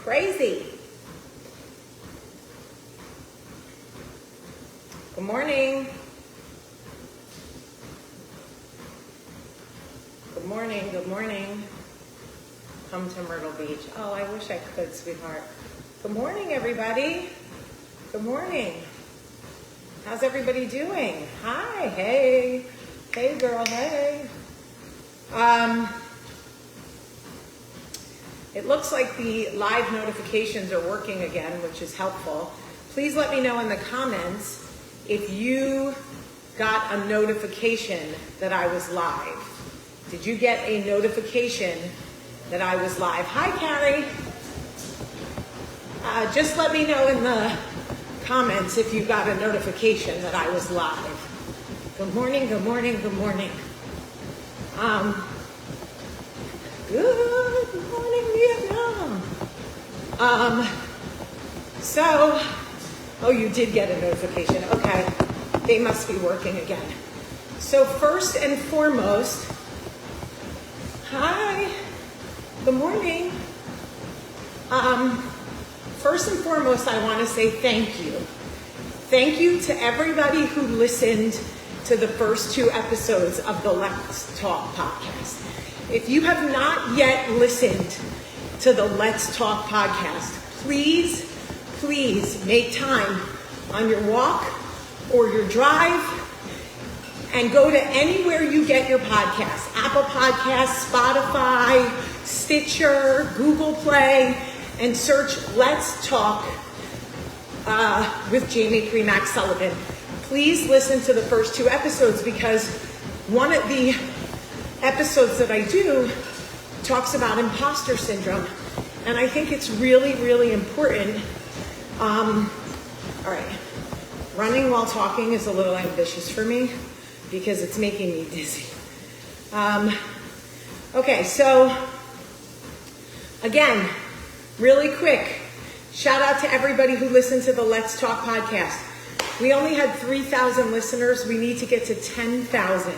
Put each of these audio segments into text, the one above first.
crazy. Good morning. Good morning, good morning. Come to Myrtle Beach. Oh, I wish I could, sweetheart. Good morning, everybody. Good morning. How's everybody doing? Hi, hey. Hey, girl, hey. It looks like the live notifications are working again, which is helpful. Please let me know in the comments if you got a notification that I was live. Did you get a notification that I was live? Hi, Carrie. Just let me know in the comments if you got a notification that I was live. Good morning, good morning, good morning. Good morning, Vietnam. Oh, you did get a notification. Okay, they must be working again. So first and foremost, hi, good morning. First and foremost, I want to say thank you. Thank you to everybody who listened to the first 2 episodes of the Let's Talk podcast. If you have not yet listened to the Let's Talk podcast, please make time on your walk or your drive and go to anywhere you get your podcasts. Apple Podcasts, Spotify, Stitcher, Google Play, and search Let's Talk with Jamie Premack Sullivan. Please listen to the first 2 episodes because one of the episodes that I do talks about imposter syndrome. And I think it's really, really important. All right. Running while talking is a little ambitious for me because it's making me dizzy. Okay, so again, really quick, shout out to everybody who listened to the Let's Talk podcast. We only had 3,000 listeners. We need to get to 10,000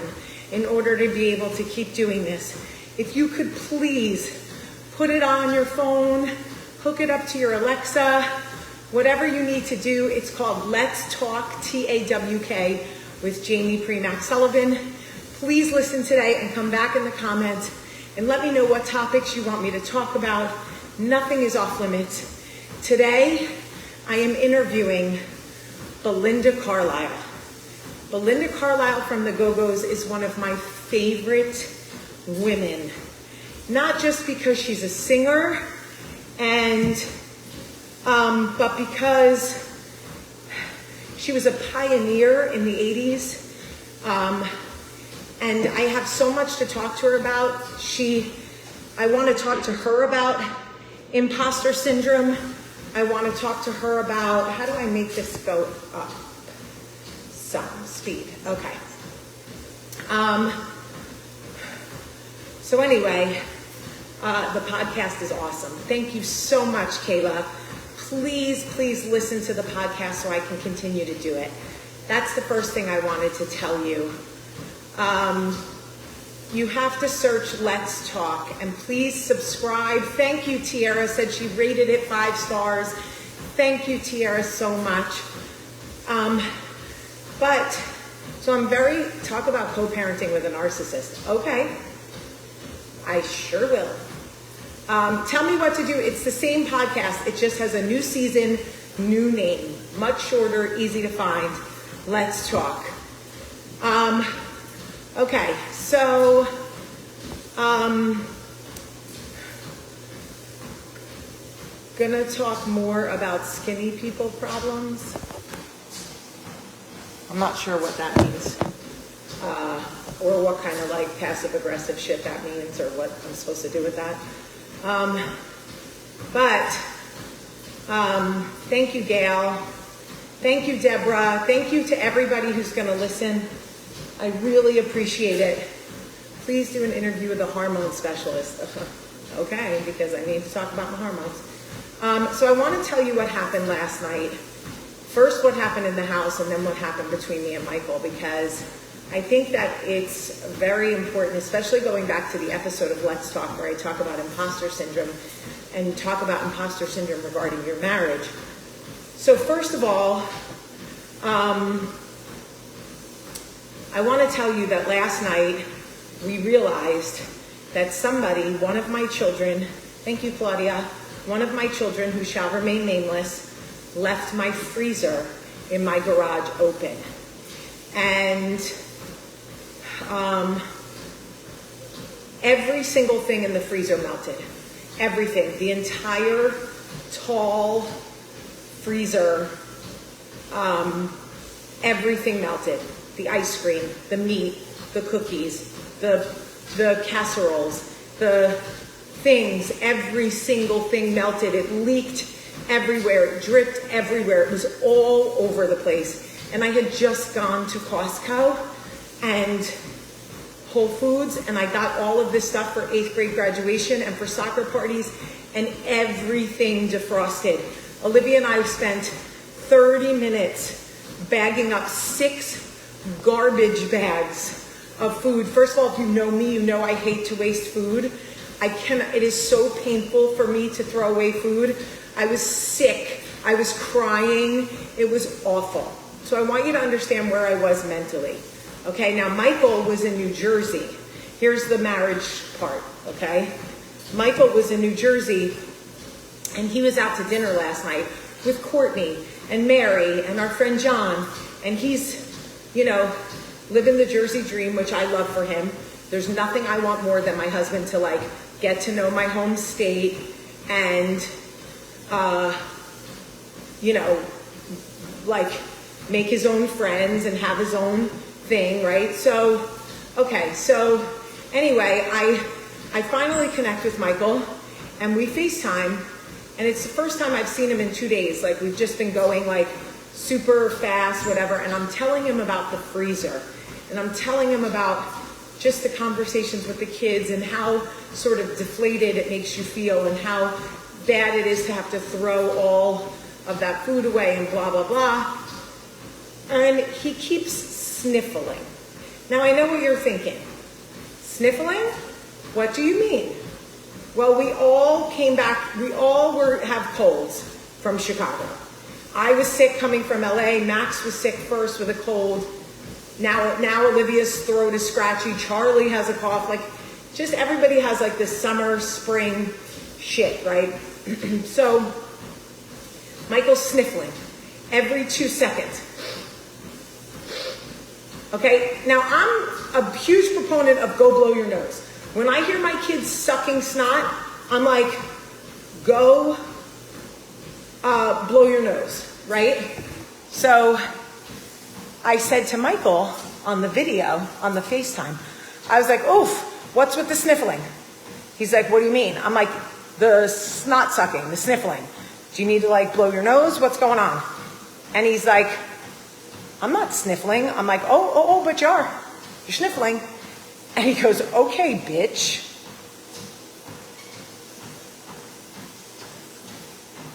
in order to be able to keep doing this. If you could please put it on your phone, hook it up to your Alexa, whatever you need to do. It's called Let's Talk, T-A-W-K, with Jamie Premack Sullivan. Please listen today and come back in the comments and let me know what topics you want me to talk about. Nothing is off limits. Today, I am interviewing Belinda Carlisle. Belinda Carlisle from the Go-Go's is one of my favorite women. Not just because she's a singer, but because she was a pioneer in the 80s. And I have so much to talk to her about. I want to talk to her about imposter syndrome. I want to talk to her about, how do I make this go up? Some speed, okay. So anyway, the podcast is awesome. Thank you so much, Kayla. Please listen to the podcast so I can continue to do it. That's the first thing I wanted to tell you. You have to search Let's Talk and please subscribe. Thank you, Tiara said she rated it 5 stars. Thank you, Tiara, so much. Talk about co-parenting with a narcissist. Okay, I sure will. Tell me what to do. It's the same podcast. It just has a new season, new name. Much shorter, easy to find. Let's Talk. Okay, so gonna talk more about skinny people problems. I'm not sure what that means, or what kind of like passive aggressive shit that means, or what I'm supposed to do with that. Thank you, Gail. Thank you, Deborah. Thank you to everybody who's going to listen. I really appreciate it. Please do an interview with a hormone specialist. Okay, because I need to talk about my hormones. So I want to tell you what happened last night. First, what happened in the house, and then what happened between me and Michael, because I think that it's very important, especially going back to the episode of Let's Talk where I talk about imposter syndrome, and talk about imposter syndrome regarding your marriage. So first of all, I want to tell you that last night we realized that somebody, one of my children, thank you Claudia, one of my children who shall remain nameless, left my freezer in my garage open. And every single thing in the freezer melted. Everything. The entire tall freezer, everything melted. The ice cream, the meat, the cookies, the casseroles, the things, every single thing melted. It leaked everywhere. It dripped everywhere. It was all over the place. And I had just gone to Costco and Whole Foods, and I got all of this stuff for 8th grade graduation and for soccer parties, and everything defrosted. Olivia and I spent 30 minutes bagging up 6 garbage bags of food. First of all, if you know me, you know I hate to waste food. It is so painful for me to throw away food. I was sick. I was crying. It was awful. So I want you to understand where I was mentally. Okay, now Michael was in New Jersey. Here's the marriage part, okay? Michael was in New Jersey, and he was out to dinner last night with Courtney and Mary and our friend John, and he's, living the Jersey dream, which I love for him. There's nothing I want more than my husband to get to know my home state and, make his own friends and have his own thing, right? So anyway, I finally connect with Michael and we FaceTime, and it's the first time I've seen him in 2 days. We've just been going super fast, whatever, and I'm telling him about the freezer, and I'm telling him about just the conversations with the kids and how sort of deflated it makes you feel and how bad it is to have to throw all of that food away and blah, blah, blah. And he keeps sniffling. Now I know what you're thinking. Sniffling? What do you mean? Well, we all came back, have colds from Chicago. I was sick coming from LA. Max was sick first with a cold. Now Olivia's throat is scratchy. Charlie has a cough. Just everybody has this summer, spring shit, right? So Michael's sniffling every 2 seconds. Okay, now I'm a huge proponent of go blow your nose. When I hear my kids sucking snot, I'm like, go blow your nose, right? So I said to Michael on the video, on the FaceTime, I was like, oof, what's with the sniffling? He's like, what do you mean? I'm like, the snot sucking, the sniffling. Do you need to blow your nose? What's going on? And he's like, I'm not sniffling. I'm like, oh, but you are. You're sniffling. And he goes, okay, bitch.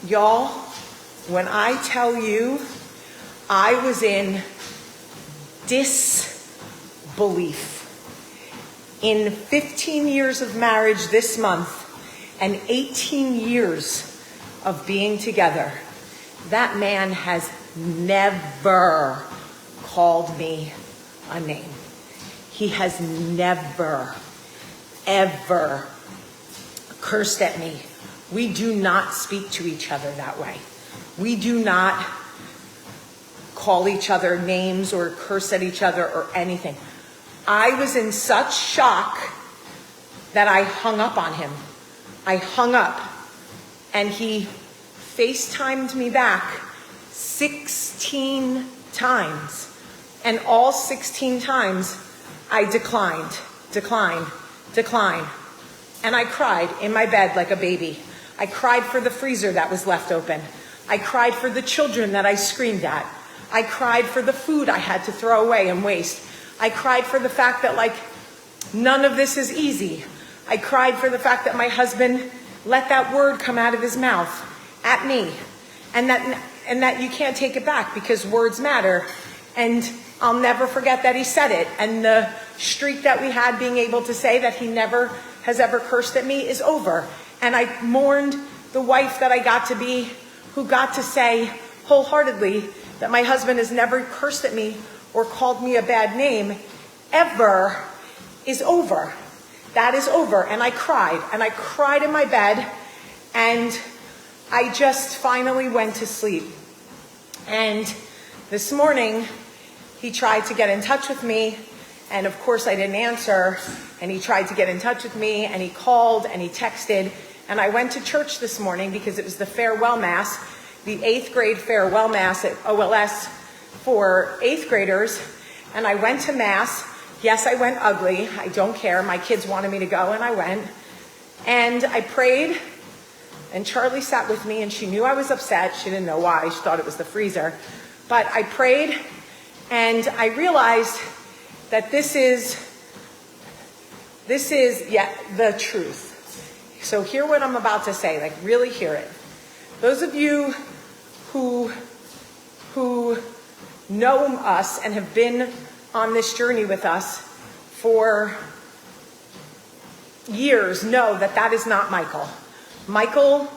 Y'all, when I tell you, I was in disbelief. In 15 years of marriage this month and 18 years of being together, that man has never called me a name. He has never, ever cursed at me. We do not speak to each other that way. We do not call each other names or curse at each other or anything. I was in such shock that I hung up on him. I hung up, and he FaceTimed me back 16 times. And all 16 times, I declined. And I cried in my bed like a baby. I cried for the freezer that was left open. I cried for the children that I screamed at. I cried for the food I had to throw away and waste. I cried for the fact that none of this is easy. I cried for the fact that my husband let that word come out of his mouth at me, and that you can't take it back because words matter. And I'll never forget that he said it. And the streak that we had being able to say that he never has ever cursed at me is over. And I mourned the wife that I got to be, who got to say wholeheartedly that my husband has never cursed at me or called me a bad name ever, is over. That is over. And I cried in my bed, and I just finally went to sleep. And this morning, he tried to get in touch with me, and of course I didn't answer, and he tried to get in touch with me, and he called, and he texted, and I went to church this morning because it was the farewell mass, the 8th grade farewell mass at OLS for 8th graders, and I went to mass. Yes, I went ugly. I don't care. My kids wanted me to go, and I went. And I prayed, and Charlie sat with me, and she knew I was upset. She didn't know why. She thought it was the freezer. But I prayed, and I realized that this is the truth. So hear what I'm about to say, like really hear it. Those of you who know us and have been on this journey with us for years know that that is not Michael. Michael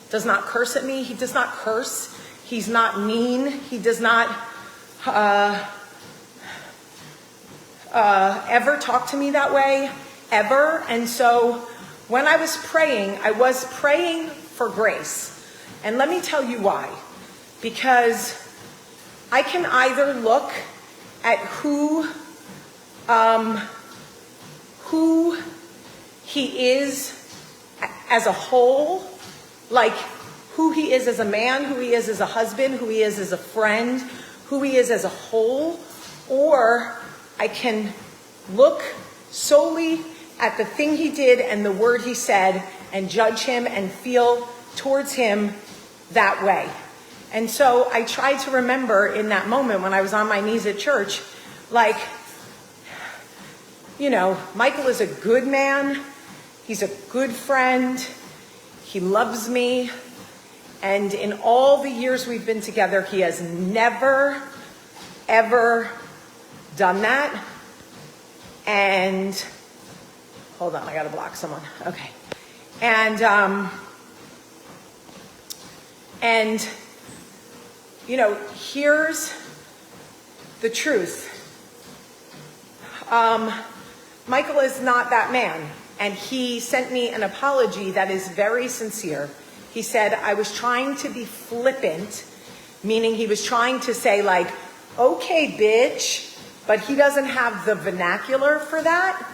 does not curse at me. He does not curse. He's not mean. He does not ever talk to me that way, ever. And so when I was praying for grace. And let me tell you why. Because I can either look at who he is as a whole, like who he is as a man, who he is as a husband, who he is as a friend, who he is as a whole, or I can look solely at the thing he did and the word he said and judge him and feel towards him that way. And so I tried to remember in that moment when I was on my knees at church, like, you know, Michael is a good man. He's a good friend. He loves me. And in all the years we've been together, he has never, ever done that. And, hold on, I gotta block someone. Okay. And you know, here's the truth. Michael is not that man. And he sent me an apology that is very sincere. He said, I was trying to be flippant, meaning he was trying to say like, okay, bitch, but he doesn't have the vernacular for that,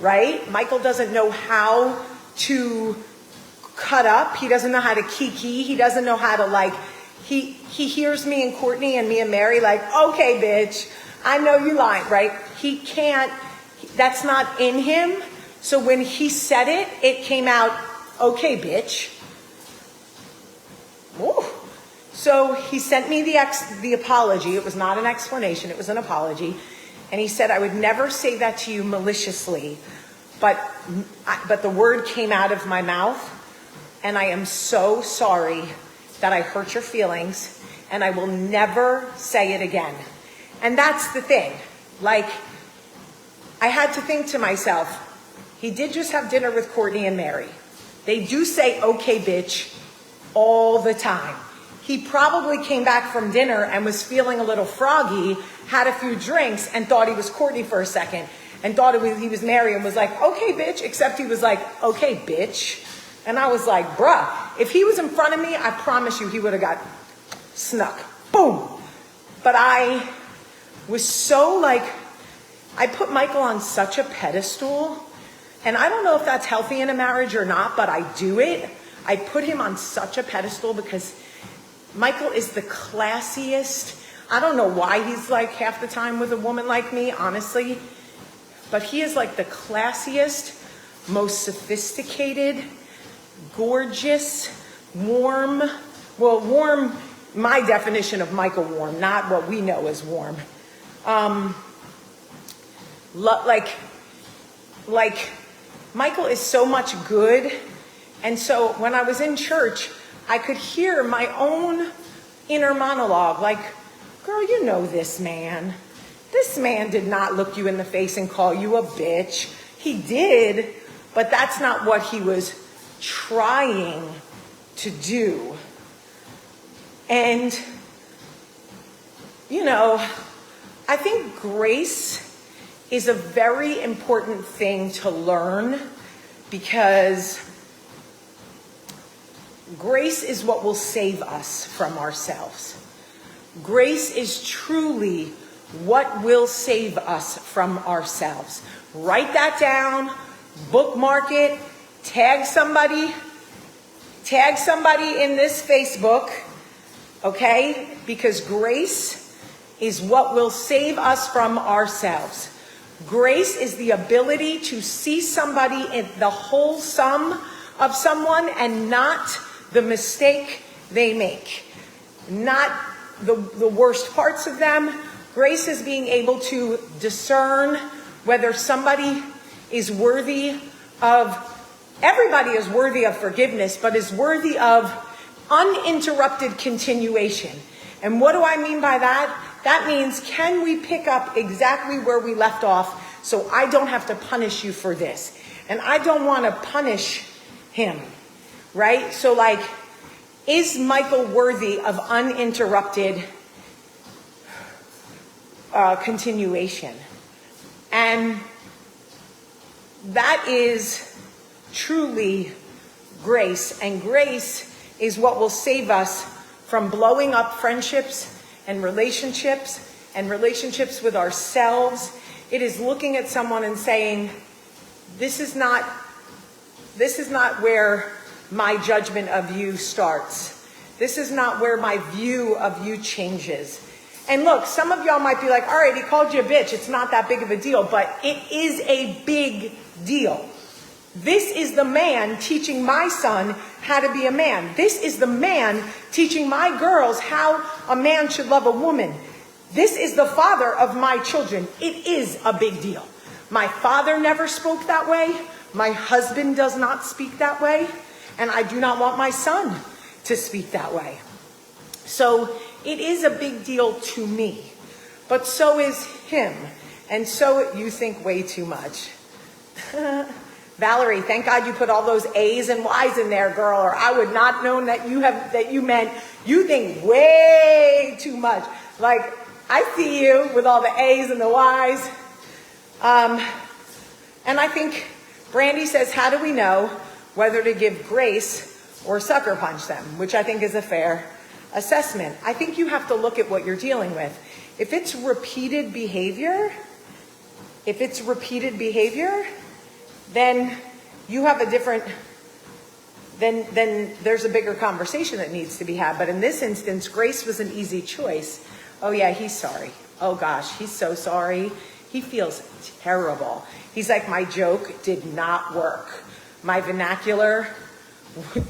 right? Michael doesn't know how to cut up. He doesn't know how to kiki. He doesn't know how to like, he hears me and Courtney and me and Mary like, okay, bitch, I know you lying, right? He can't, that's not in him. So when he said it, it came out, okay, bitch. Ooh. So he sent me the apology. It was not an explanation. It was an apology. And he said, I would never say that to you maliciously, but the word came out of my mouth. And I am so sorry that I hurt your feelings, and I will never say it again. And that's the thing. Like, I had to think to myself, he did just have dinner with Courtney and Mary. They do say, okay, bitch, all the time. He probably came back from dinner and was feeling a little froggy, had a few drinks, and thought he was Courtney for a second, and thought he was Mary, and was like, okay, bitch, except he was like, okay, bitch. And I was like, bruh, if he was in front of me, I promise you he would have got snuck. Boom. But I was so like, I put Michael on such a pedestal. And I don't know if that's healthy in a marriage or not, but I do it. I put him on such a pedestal because Michael is the classiest. I don't know why he's like half the time with a woman like me, honestly. But he is like the classiest, most sophisticated, gorgeous, warm, my definition of Michael warm, not what we know as warm. Like Michael is so much good. And so when I was in church, I could hear my own inner monologue, like, girl, you know this man. This man did not look you in the face and call you a bitch. He did, but that's not what he was trying to do. And, you know, I think grace is a very important thing to learn, because grace is what will save us from ourselves. Grace is truly what will save us from ourselves. Write that down, bookmark it, tag somebody in this Facebook, okay? Because grace is what will save us from ourselves. Grace is the ability to see somebody in the whole sum of someone and not the mistake they make, not the worst parts of them. Grace is being able to discern whether somebody is worthy of, everybody is worthy of forgiveness, but is worthy of uninterrupted continuation. And what do I mean by that? That means, can we pick up exactly where we left off, so I don't have to punish you for this? And I don't want to punish him, right? So like, is Michael worthy of uninterrupted continuation? And that is truly grace. And grace is what will save us from blowing up friendships and relationships with ourselves. It is looking at someone and saying, this is not where my judgment of you starts. This is not where my view of you changes. And look, some of y'all might be like, all right, he called you a bitch. It's not that big of a deal, but it is a big deal. This is the man teaching my son how to be a man. This is the man teaching my girls how a man should love a woman. This is the father of my children. It is a big deal. My father never spoke that way. My husband does not speak that way. And I do not want my son to speak that way. So it is a big deal to me. But so is him. And so you think way too much. Valerie, thank God you put all those A's and Y's in there, girl, or I would not known that you meant you think way too much. Like, I see you with all the A's and the Y's. And I think Brandy says, how do we know whether to give grace or sucker punch them? Which I think is a fair assessment. I think you have to look at what you're dealing with. If it's repeated behavior, then you have a different, then there's a bigger conversation that needs to be had. But in this instance, grace was an easy choice. Oh yeah, he's sorry. Oh gosh, he's so sorry. He feels terrible. He's like, my joke did not work. My vernacular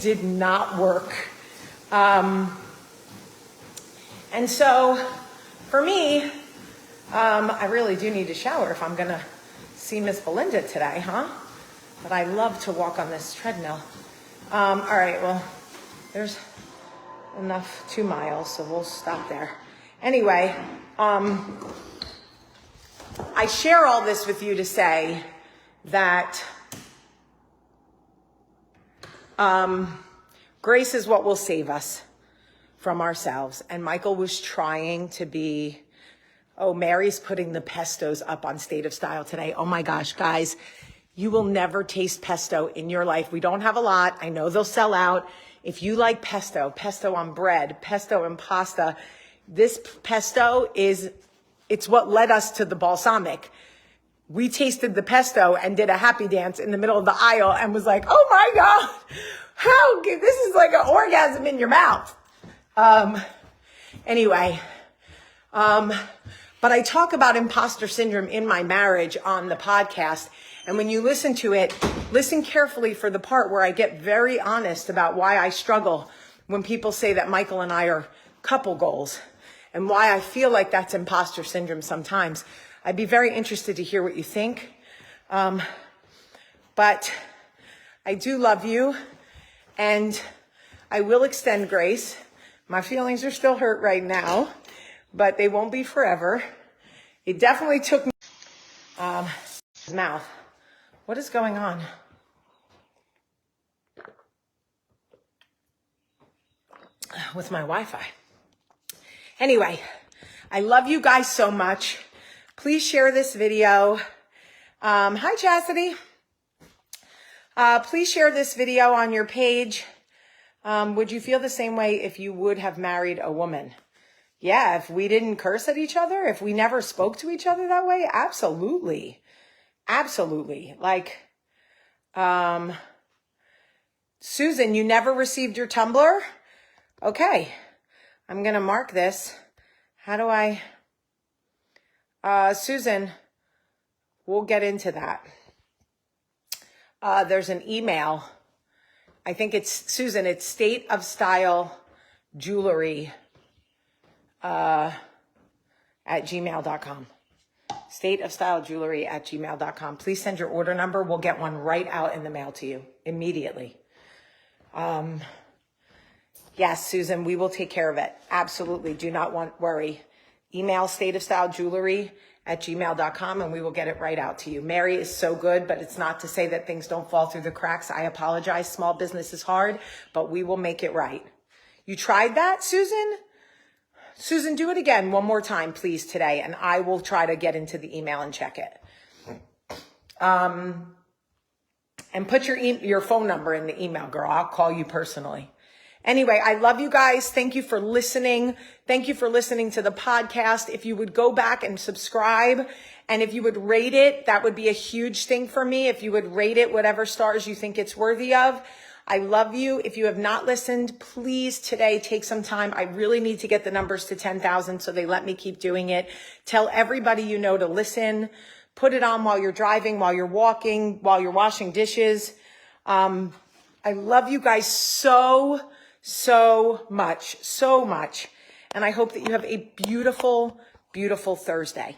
did not work. And so for me, I really do need to shower if I'm going to see Miss Belinda today, huh? But I love to walk on this treadmill. All right, well, there's enough 2 miles, so we'll stop there. Anyway, I share all this with you to say that grace is what will save us from ourselves. And Michael was trying to be, oh, Mary's putting the pestos up on State of Style today. Oh my gosh, guys, you will never taste pesto in your life. We don't have a lot. I know they'll sell out. If you like pesto on bread, pesto and pasta, this pesto it's what led us to the balsamic. We tasted the pesto and did a happy dance in the middle of the aisle and was like, oh my God, this is like an orgasm in your mouth. Anyway, but I talk about imposter syndrome in my marriage on the podcast. And when you listen to it, listen carefully for the part where I get very honest about why I struggle when people say that Michael and I are couple goals and why I feel like that's imposter syndrome sometimes. I'd be very interested to hear what you think. But I do love you and I will extend grace. My feelings are still hurt right now, but they won't be forever. It definitely took me, his mouth. What is going on? with my Wi-Fi. Anyway, I love you guys so much. Please share this video. Hi, Chastity. Please share this video on your page. Would you feel the same way if you would have married a woman? Yeah, if we didn't curse at each other, if we never spoke to each other that way, absolutely. Absolutely. Like, Susan, you never received your Tumblr? Okay. I'm going to mark this. How do I, Susan, we'll get into that. There's an email. I think it's, Susan, it's State of Style Jewelry, at gmail.com. State of Style Jewelry at gmail.com. Please send your order number. We'll get one right out in the mail to you immediately. Yes, Susan, we will take care of it. Absolutely. Do not worry. Email State of Style Jewelry at gmail.com and we will get it right out to you. Mary is so good, but it's not to say that things don't fall through the cracks. I apologize. Small business is hard, but we will make it right. You tried that, Susan? Susan, do it again one more time, please, today, and I will try to get into the email and check it. And put your phone number in the email, girl. I'll call you personally. Anyway, I love you guys. Thank you for listening. Thank you for listening to the podcast. If you would go back and subscribe, and if you would rate it, that would be a huge thing for me. If you would rate it, whatever stars you think it's worthy of. I love you. If you have not listened, please today take some time. I really need to get the numbers to 10,000 so they let me keep doing it. Tell everybody you know to listen. Put it on while you're driving, while you're walking, while you're washing dishes. I love you guys so much. And I hope that you have a beautiful, beautiful Thursday.